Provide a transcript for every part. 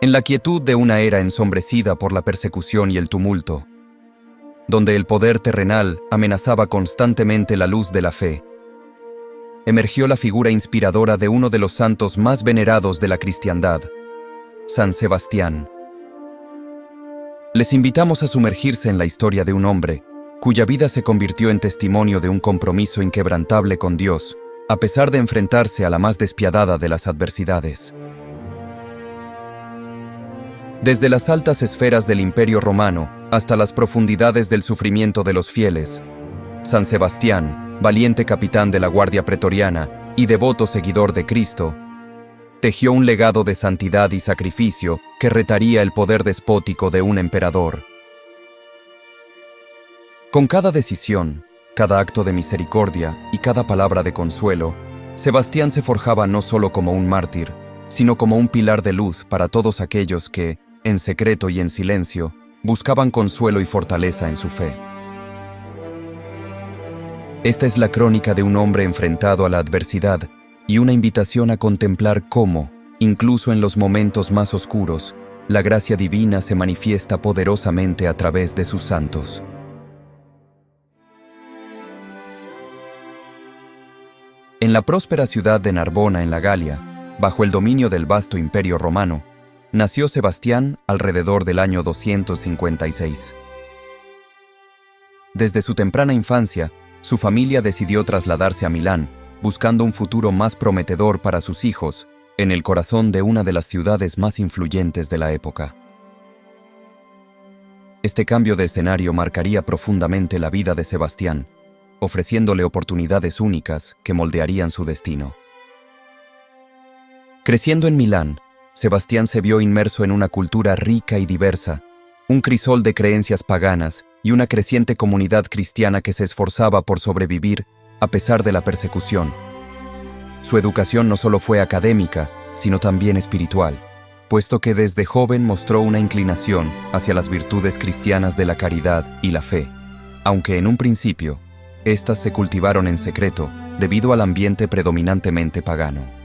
En la quietud de una era ensombrecida por la persecución y el tumulto, donde el poder terrenal amenazaba constantemente la luz de la fe, emergió la figura inspiradora de uno de los santos más venerados de la cristiandad, San Sebastián. Les invitamos a sumergirse en la historia de un hombre cuya vida se convirtió en testimonio de un compromiso inquebrantable con Dios, a pesar de enfrentarse a la más despiadada de las adversidades. Desde las altas esferas del Imperio Romano hasta las profundidades del sufrimiento de los fieles, San Sebastián, valiente capitán de la Guardia Pretoriana y devoto seguidor de Cristo, tejió un legado de santidad y sacrificio que retaría el poder despótico de un emperador. Con cada decisión, cada acto de misericordia y cada palabra de consuelo, Sebastián se forjaba no solo como un mártir, sino como un pilar de luz para todos aquellos que, en secreto y en silencio, buscaban consuelo y fortaleza en su fe. Esta es la crónica de un hombre enfrentado a la adversidad y una invitación a contemplar cómo, incluso en los momentos más oscuros, la gracia divina se manifiesta poderosamente a través de sus santos. En la próspera ciudad de Narbona, en la Galia, bajo el dominio del vasto Imperio Romano, nació Sebastián alrededor del año 256. Desde su temprana infancia, su familia decidió trasladarse a Milán, buscando un futuro más prometedor para sus hijos, en el corazón de una de las ciudades más influyentes de la época. Este cambio de escenario marcaría profundamente la vida de Sebastián, ofreciéndole oportunidades únicas que moldearían su destino. Creciendo en Milán, Sebastián se vio inmerso en una cultura rica y diversa, un crisol de creencias paganas y una creciente comunidad cristiana que se esforzaba por sobrevivir a pesar de la persecución. Su educación no solo fue académica, sino también espiritual, puesto que desde joven mostró una inclinación hacia las virtudes cristianas de la caridad y la fe, aunque en un principio, estas se cultivaron en secreto debido al ambiente predominantemente pagano.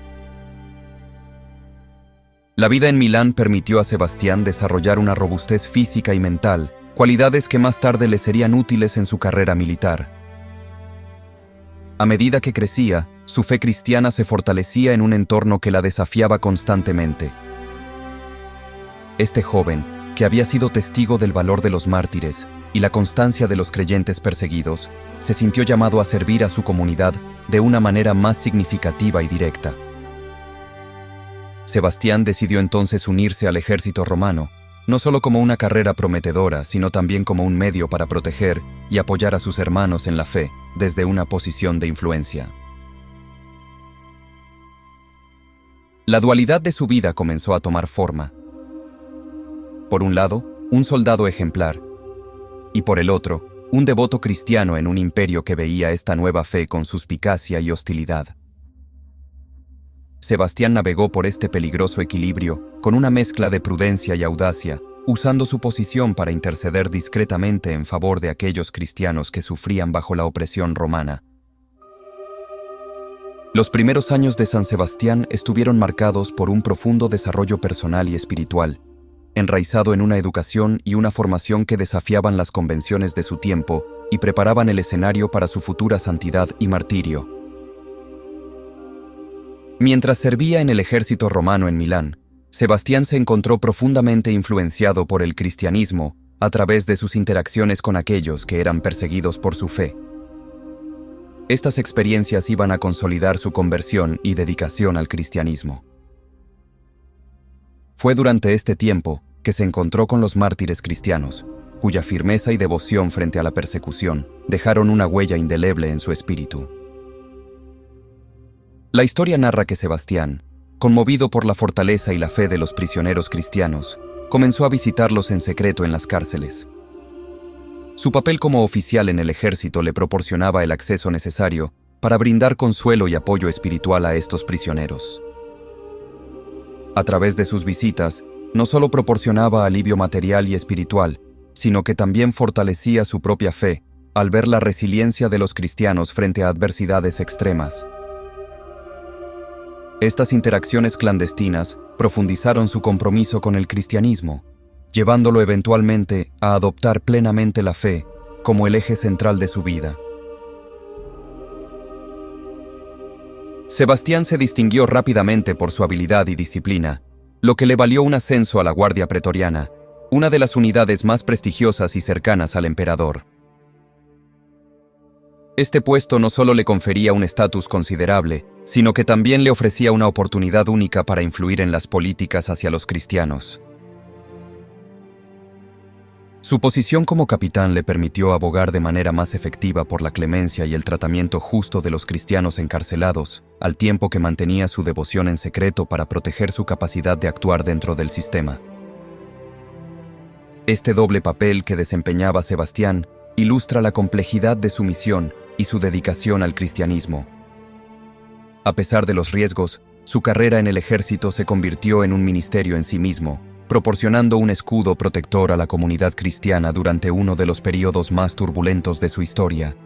La vida en Milán permitió a Sebastián desarrollar una robustez física y mental, cualidades que más tarde le serían útiles en su carrera militar. A medida que crecía, su fe cristiana se fortalecía en un entorno que la desafiaba constantemente. Este joven, que había sido testigo del valor de los mártires y la constancia de los creyentes perseguidos, se sintió llamado a servir a su comunidad de una manera más significativa y directa. Sebastián decidió entonces unirse al ejército romano, no solo como una carrera prometedora, sino también como un medio para proteger y apoyar a sus hermanos en la fe desde una posición de influencia. La dualidad de su vida comenzó a tomar forma. Por un lado, un soldado ejemplar, y por el otro, un devoto cristiano en un imperio que veía esta nueva fe con suspicacia y hostilidad. Sebastián navegó por este peligroso equilibrio con una mezcla de prudencia y audacia, usando su posición para interceder discretamente en favor de aquellos cristianos que sufrían bajo la opresión romana. Los primeros años de San Sebastián estuvieron marcados por un profundo desarrollo personal y espiritual, enraizado en una educación y una formación que desafiaban las convenciones de su tiempo y preparaban el escenario para su futura santidad y martirio. Mientras servía en el ejército romano en Milán, Sebastián se encontró profundamente influenciado por el cristianismo a través de sus interacciones con aquellos que eran perseguidos por su fe. Estas experiencias iban a consolidar su conversión y dedicación al cristianismo. Fue durante este tiempo que se encontró con los mártires cristianos, cuya firmeza y devoción frente a la persecución dejaron una huella indeleble en su espíritu. La historia narra que Sebastián, conmovido por la fortaleza y la fe de los prisioneros cristianos, comenzó a visitarlos en secreto en las cárceles. Su papel como oficial en el ejército le proporcionaba el acceso necesario para brindar consuelo y apoyo espiritual a estos prisioneros. A través de sus visitas, no solo proporcionaba alivio material y espiritual, sino que también fortalecía su propia fe al ver la resiliencia de los cristianos frente a adversidades extremas. Estas interacciones clandestinas profundizaron su compromiso con el cristianismo, llevándolo eventualmente a adoptar plenamente la fe como el eje central de su vida. Sebastián se distinguió rápidamente por su habilidad y disciplina, lo que le valió un ascenso a la Guardia Pretoriana, una de las unidades más prestigiosas y cercanas al emperador. Este puesto no solo le confería un estatus considerable, sino que también le ofrecía una oportunidad única para influir en las políticas hacia los cristianos. Su posición como capitán le permitió abogar de manera más efectiva por la clemencia y el tratamiento justo de los cristianos encarcelados, al tiempo que mantenía su devoción en secreto para proteger su capacidad de actuar dentro del sistema. Este doble papel que desempeñaba Sebastián ilustra la complejidad de su misión y su dedicación al cristianismo. A pesar de los riesgos, su carrera en el ejército se convirtió en un ministerio en sí mismo, proporcionando un escudo protector a la comunidad cristiana durante uno de los periodos más turbulentos de su historia.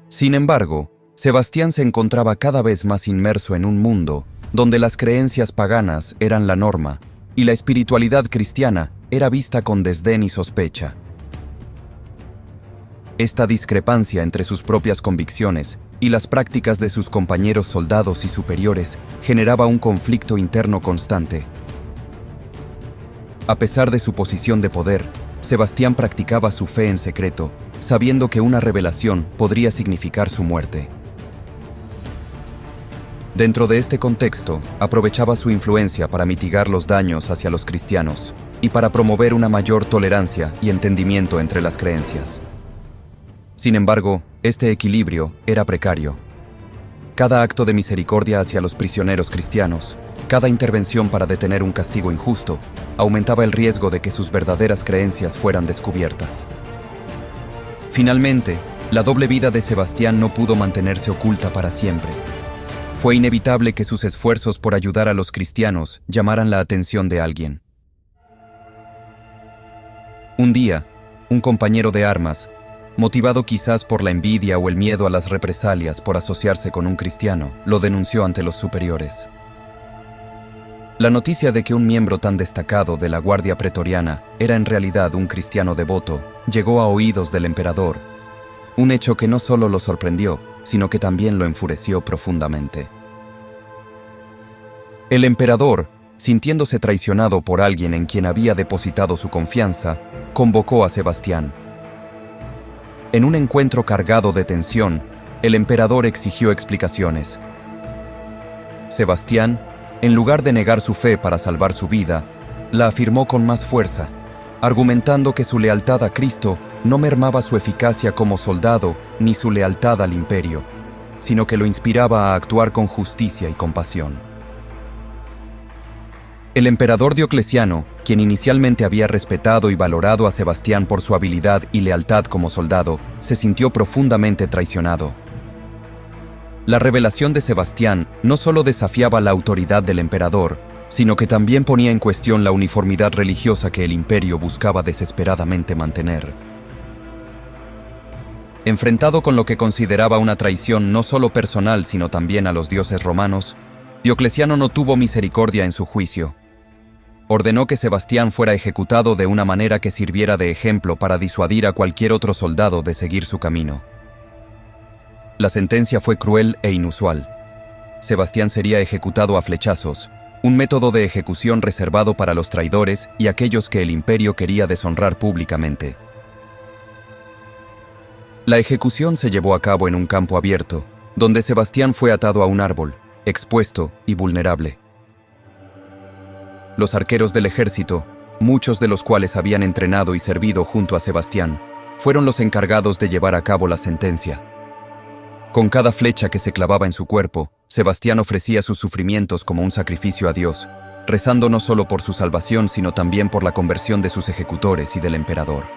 Sin embargo, Sebastián se encontraba cada vez más inmerso en un mundo donde las creencias paganas eran la norma y la espiritualidad cristiana era vista con desdén y sospecha. Esta discrepancia entre sus propias convicciones y las prácticas de sus compañeros soldados y superiores generaba un conflicto interno constante. A pesar de su posición de poder, Sebastián practicaba su fe en secreto, sabiendo que una revelación podría significar su muerte. Dentro de este contexto, aprovechaba su influencia para mitigar los daños hacia los cristianos y para promover una mayor tolerancia y entendimiento entre las creencias. Sin embargo, este equilibrio era precario. Cada acto de misericordia hacia los prisioneros cristianos, cada intervención para detener un castigo injusto, aumentaba el riesgo de que sus verdaderas creencias fueran descubiertas. Finalmente, la doble vida de Sebastián no pudo mantenerse oculta para siempre. Fue inevitable que sus esfuerzos por ayudar a los cristianos llamaran la atención de alguien. Un día, un compañero de armas, motivado quizás por la envidia o el miedo a las represalias por asociarse con un cristiano, lo denunció ante los superiores. La noticia de que un miembro tan destacado de la Guardia Pretoriana era en realidad un cristiano devoto llegó a oídos del emperador, un hecho que no solo lo sorprendió, sino que también lo enfureció profundamente. El emperador, sintiéndose traicionado por alguien en quien había depositado su confianza, convocó a Sebastián. En un encuentro cargado de tensión, el emperador exigió explicaciones. Sebastián, en lugar de negar su fe para salvar su vida, la afirmó con más fuerza, argumentando que su lealtad a Cristo no mermaba su eficacia como soldado ni su lealtad al imperio, sino que lo inspiraba a actuar con justicia y compasión. El emperador Diocleciano, quien inicialmente había respetado y valorado a Sebastián por su habilidad y lealtad como soldado, se sintió profundamente traicionado. La revelación de Sebastián no solo desafiaba la autoridad del emperador, sino que también ponía en cuestión la uniformidad religiosa que el imperio buscaba desesperadamente mantener. Enfrentado con lo que consideraba una traición no solo personal sino también a los dioses romanos, Diocleciano no tuvo misericordia en su juicio. Ordenó que Sebastián fuera ejecutado de una manera que sirviera de ejemplo para disuadir a cualquier otro soldado de seguir su camino. La sentencia fue cruel e inusual. Sebastián sería ejecutado a flechazos, un método de ejecución reservado para los traidores y aquellos que el imperio quería deshonrar públicamente. La ejecución se llevó a cabo en un campo abierto, donde Sebastián fue atado a un árbol, expuesto y vulnerable. Los arqueros del ejército, muchos de los cuales habían entrenado y servido junto a Sebastián, fueron los encargados de llevar a cabo la sentencia. Con cada flecha que se clavaba en su cuerpo, Sebastián ofrecía sus sufrimientos como un sacrificio a Dios, rezando no solo por su salvación, sino también por la conversión de sus ejecutores y del emperador.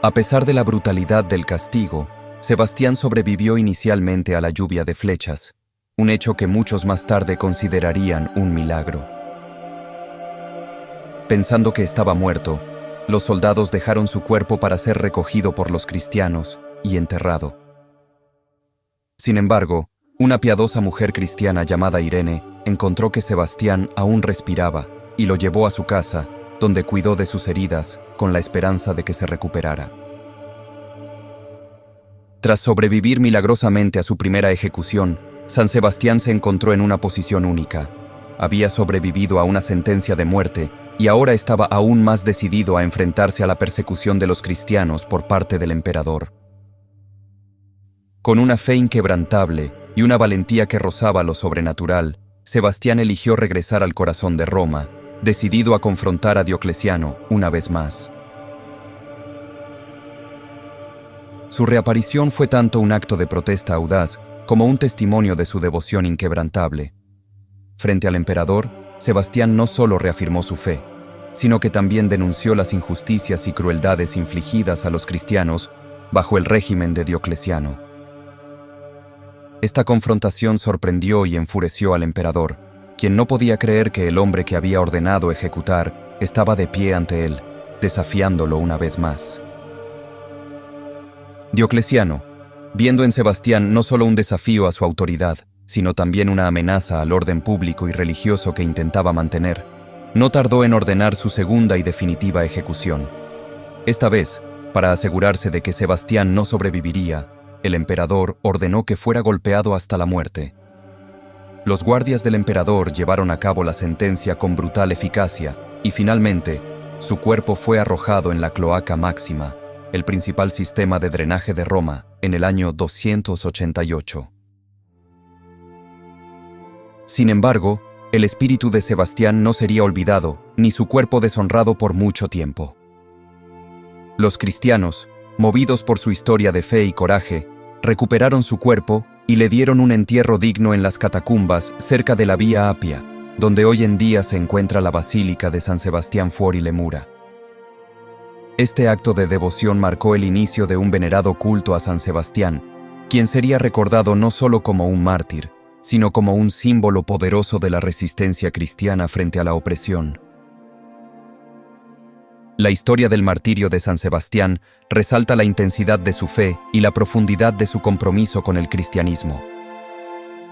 A pesar de la brutalidad del castigo, Sebastián sobrevivió inicialmente a la lluvia de flechas, un hecho que muchos más tarde considerarían un milagro. Pensando que estaba muerto, los soldados dejaron su cuerpo para ser recogido por los cristianos y enterrado. Sin embargo, Una piadosa mujer cristiana llamada Irene encontró que Sebastián aún respiraba y lo llevó a su casa, donde cuidó de sus heridas con la esperanza de que se recuperara. Tras sobrevivir milagrosamente a su primera ejecución, San Sebastián se encontró en una posición única. Había sobrevivido a una sentencia de muerte y ahora estaba aún más decidido a enfrentarse a la persecución de los cristianos por parte del emperador. Con una fe inquebrantable y una valentía que rozaba lo sobrenatural, Sebastián eligió regresar al corazón de Roma, decidido a confrontar a Diocleciano una vez más. Su reaparición fue tanto un acto de protesta audaz como un testimonio de su devoción inquebrantable. Frente al emperador, Sebastián no solo reafirmó su fe, sino que también denunció las injusticias y crueldades infligidas a los cristianos bajo el régimen de Diocleciano. Esta confrontación sorprendió y enfureció al emperador, quien no podía creer que el hombre que había ordenado ejecutar estaba de pie ante él, desafiándolo una vez más. Diocleciano, viendo en Sebastián no solo un desafío a su autoridad, sino también una amenaza al orden público y religioso que intentaba mantener, no tardó en ordenar su segunda y definitiva ejecución. Esta vez, para asegurarse de que Sebastián no sobreviviría, el emperador ordenó que fuera golpeado hasta la muerte. Los guardias del emperador llevaron a cabo la sentencia con brutal eficacia y finalmente, su cuerpo fue arrojado en la Cloaca Máxima, el principal sistema de drenaje de Roma, en el año 288. Sin embargo, el espíritu de Sebastián no sería olvidado, ni su cuerpo deshonrado por mucho tiempo. Los cristianos, movidos por su historia de fe y coraje, recuperaron su cuerpo y le dieron un entierro digno en las catacumbas cerca de la Vía Apia, donde hoy en día se encuentra la Basílica de San Sebastián fuori le mura. Este acto de devoción marcó el inicio de un venerado culto a San Sebastián, quien sería recordado no solo como un mártir, sino como un símbolo poderoso de la resistencia cristiana frente a la opresión. La historia del martirio de San Sebastián resalta la intensidad de su fe y la profundidad de su compromiso con el cristianismo.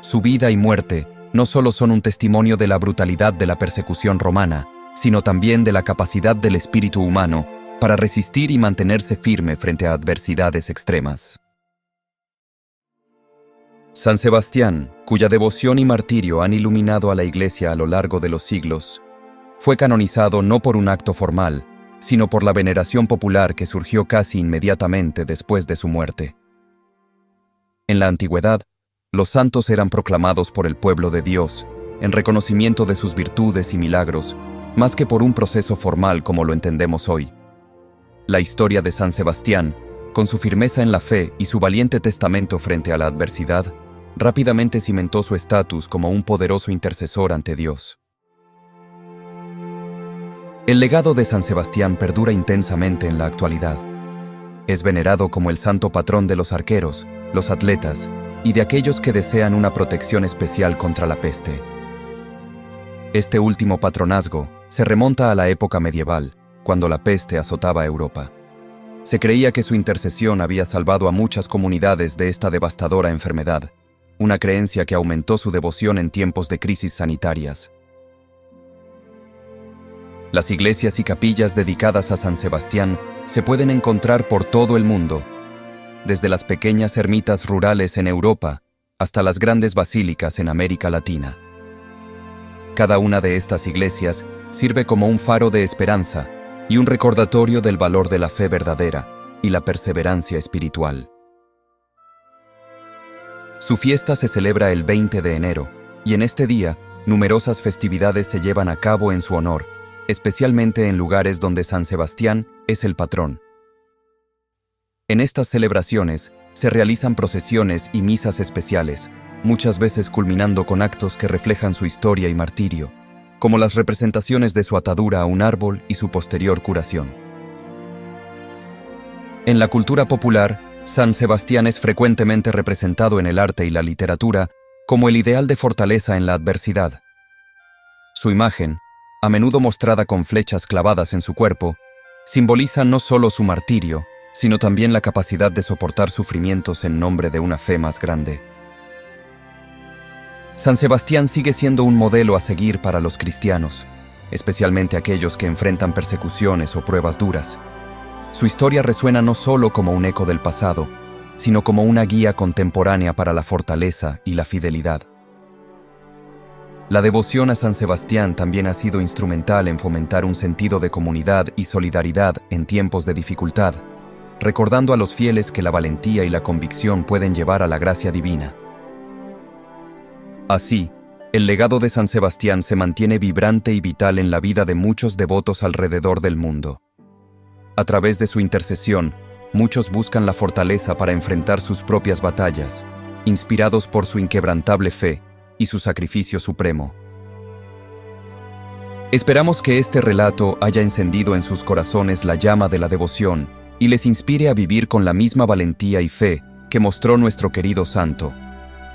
Su vida y muerte no solo son un testimonio de la brutalidad de la persecución romana, sino también de la capacidad del espíritu humano para resistir y mantenerse firme frente a adversidades extremas. San Sebastián, cuya devoción y martirio han iluminado a la Iglesia a lo largo de los siglos, fue canonizado no por un acto formal, sino por la veneración popular que surgió casi inmediatamente después de su muerte. En la antigüedad, los santos eran proclamados por el pueblo de Dios, en reconocimiento de sus virtudes y milagros, más que por un proceso formal como lo entendemos hoy. La historia de San Sebastián, con su firmeza en la fe y su valiente testamento frente a la adversidad, rápidamente cimentó su estatus como un poderoso intercesor ante Dios. El legado de San Sebastián perdura intensamente en la actualidad. Es venerado como el santo patrón de los arqueros, los atletas y de aquellos que desean una protección especial contra la peste. Este último patronazgo se remonta a la época medieval, cuando la peste azotaba a Europa. Se creía que su intercesión había salvado a muchas comunidades de esta devastadora enfermedad, una creencia que aumentó su devoción en tiempos de crisis sanitarias. Las iglesias y capillas dedicadas a San Sebastián se pueden encontrar por todo el mundo, desde las pequeñas ermitas rurales en Europa hasta las grandes basílicas en América Latina. Cada una de estas iglesias sirve como un faro de esperanza y un recordatorio del valor de la fe verdadera y la perseverancia espiritual. Su fiesta se celebra el 20 de enero, y en este día, numerosas festividades se llevan a cabo en su honor, especialmente en lugares donde San Sebastián es el patrón. En estas celebraciones se realizan procesiones y misas especiales, muchas veces culminando con actos que reflejan su historia y martirio, como las representaciones de su atadura a un árbol y su posterior curación. En la cultura popular, San Sebastián es frecuentemente representado en el arte y la literatura como el ideal de fortaleza en la adversidad. Su imagen, a menudo mostrada con flechas clavadas en su cuerpo, simboliza no solo su martirio, sino también la capacidad de soportar sufrimientos en nombre de una fe más grande. San Sebastián sigue siendo un modelo a seguir para los cristianos, especialmente aquellos que enfrentan persecuciones o pruebas duras. Su historia resuena no solo como un eco del pasado, sino como una guía contemporánea para la fortaleza y la fidelidad. La devoción a San Sebastián también ha sido instrumental en fomentar un sentido de comunidad y solidaridad en tiempos de dificultad, recordando a los fieles que la valentía y la convicción pueden llevar a la gracia divina. Así, el legado de San Sebastián se mantiene vibrante y vital en la vida de muchos devotos alrededor del mundo. A través de su intercesión, muchos buscan la fortaleza para enfrentar sus propias batallas, inspirados por su inquebrantable fe y su sacrificio supremo. Esperamos que este relato haya encendido en sus corazones la llama de la devoción y les inspire a vivir con la misma valentía y fe que mostró nuestro querido santo.